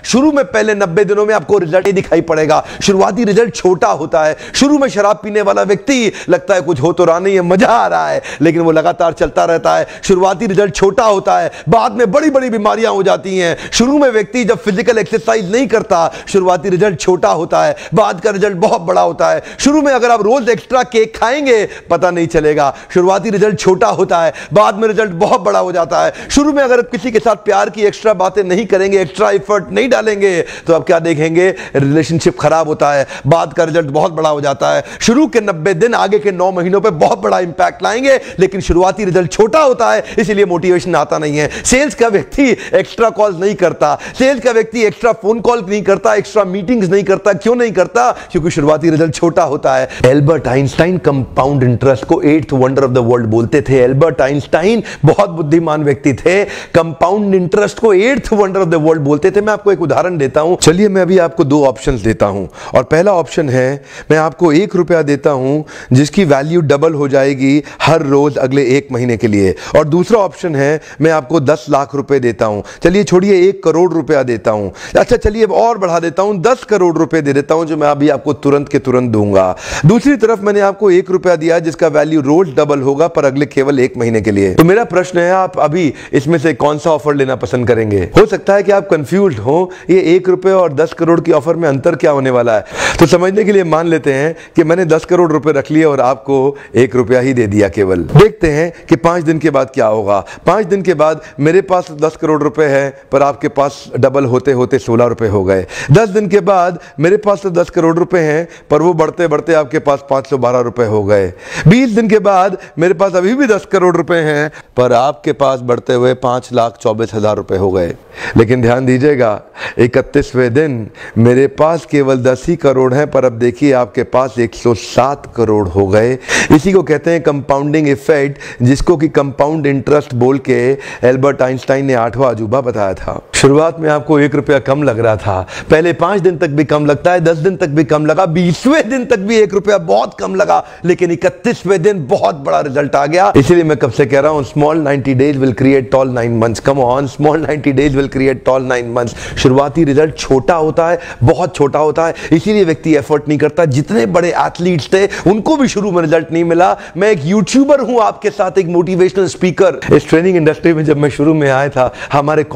शुरू में पहले 90 दिनों में आपको रिजल्ट नहीं दिखाई पड़ेगा। शुरुआती रिजल्ट छोटा होता है। शुरू में शराब पीने वाला व्यक्ति लगता है कुछ हो तो रहा नहीं है, मजा आ रहा है, लेकिन वो लगातार चलता रहता है। शुरुआती रिजल्ट छोटा होता है, बाद में बड़ी बड़ी बीमारियां हो जाती हैं। शुरू में व्यक्ति जब फिजिकल एक्सरसाइज नहीं करता, शुरुआती रिजल्ट छोटा होता है, बाद का रिजल्ट बहुत बड़ा होता है। शुरू में अगर आप रोज एक्स्ट्रा केक खाएंगे पता नहीं चलेगा, शुरुआती रिजल्ट छोटा होता है, बाद में रिजल्ट बहुत बड़ा हो जाता है। शुरू में अगर किसी के साथ प्यार की एक्स्ट्रा बातें नहीं करेंगे, एक्स्ट्रा एफर्ट नहीं डालेंगे, तो आप क्या देखेंगे, रिलेशनशिप खराब होता है, बाद का रिजल्ट बहुत बड़ा हो जाता है। शुरू के 90 दिन आगे के 9 महीनों पे बहुत बड़ा इंपैक्ट लाएंगे, लेकिन शुरुआती रिजल्ट छोटा होता है, इसलिए मोटिवेशन आता नहीं है। सेल्स का व्यक्ति एक्स्ट्रा कॉल्स नहीं करता, सेल्स का व्यक्ति एक्स्ट्रा फोन कॉल नहीं करता, एक्स्ट्रा मीटिंग्स नहीं करता। क्यों नहीं करता? क्योंकि शुरुआती रिजल्ट छोटा होता है। एल्बर्ट आइंस्टाइन कंपाउंड इंटरेस्ट को 8th wonder of the world बोलते थे। एल्बर्ट आइंस्टाइन बहुत बुद्धिमान व्यक्ति थे, कंपाउंड इंटरेस्ट को 8th wonder of the world बोलते थे। मैं आपको एक उदाहरण देता हूं। चलिए मैं अभी आपको 2 ऑप्शंस देता हूं, और पहला ऑप्शन है मैं आपको 1 रुपया देता हूं जिसकी वैल्यू डबल हो जाएगी हर रोज अगले 1 महीने के लिए, और दूसरा ऑप्शन है मैं आपको 10 लाख रुपए देता हूं। चलिए छोड़िए 1 करोड़ रुपया देता हूं, अच्छा चलिए अब और बढ़ा देता हूं, 10 करोड़ रुपए दे देता हूं, जो मैं अभी आपको तुरंत के तुरंत दूंगा। दूसरी तरफ मैंने आपको 1 रुपया दिया जिसका वैल्यू रोज डबल होगा पर अगले केवल 1 महीने के लिए। तो मेरा प्रश्न है, आप अभी इसमें से कौन सा ऑफर लेना पसंद करेंगे? हो सकता है कि आप कंफ्यूज्ड हो, ये 1 रुपए और 10 करोड़ की ऑफर में अंतर क्या होने वाला है। तो समझने के लिए मान लेते हैं कि मैंने 10 करोड़ रुपए रख लिए और आपको 1 रुपया ही दे दिया केवल। देखते हैं कि 5 दिन के बाद क्या होगा। 5 दिन के बाद मेरे पास 10 करोड़ रुपए है पर आपके पास डबल होते होते 16 रुपए हो गए। 10 दिन के बाद मेरे पास तो 10 करोड़ रुपए हैं पर वो बढ़ते बढ़ते आपके पास 512 रुपए हो गए। 20 दिन के बाद मेरे पास अभी भी 10 करोड़ रुपए हैं पर आपके पास बढ़ते हुए 5,24,000 रुपए हो गए। लेकिन ध्यान दीजिएगा, 31वें दिन मेरे पास केवल 10 ही करोड़ हैं पर अब देखिए आपके पास 107 करोड़ हो गए। इसी को कहते हैं कंपाउंडिंग इफेक्ट, जिसको कि कंपाउंड इंटरेस्ट बोल के एल्बर्ट आइंस्टाइन ने 8वां अजूबा बताया था। शुरुआत में आपको 1 रुपया कम लग रहा था, पहले 5 दिन तक भी कम लगता है, 10 दिन तक भी कम लगा, 20वें दिन तक भी 1 रुपया बहुत कम लगा, लेकिन 31वें दिन बहुत बड़ा रिजल्ट आ गया। इसीलिए मैं कब से कह रहा हूं, small 90 days will create tall 9 months. Come on, small 90 days will create tall 9 months. शुरुआती रिजल्ट छोटा होता है, बहुत छोटा होता है, इसीलिए व्यक्ति एफर्ट नहीं करता। जितने बड़े एथलीट्स थे उनको भी शुरू में रिजल्ट नहीं मिला। मैं एक यूट्यूबर हूं, आपके साथ एक मोटिवेशनल स्पीकर। इस ट्रेनिंग इंडस्ट्री में जब मैं शुरू में आया था, हमारे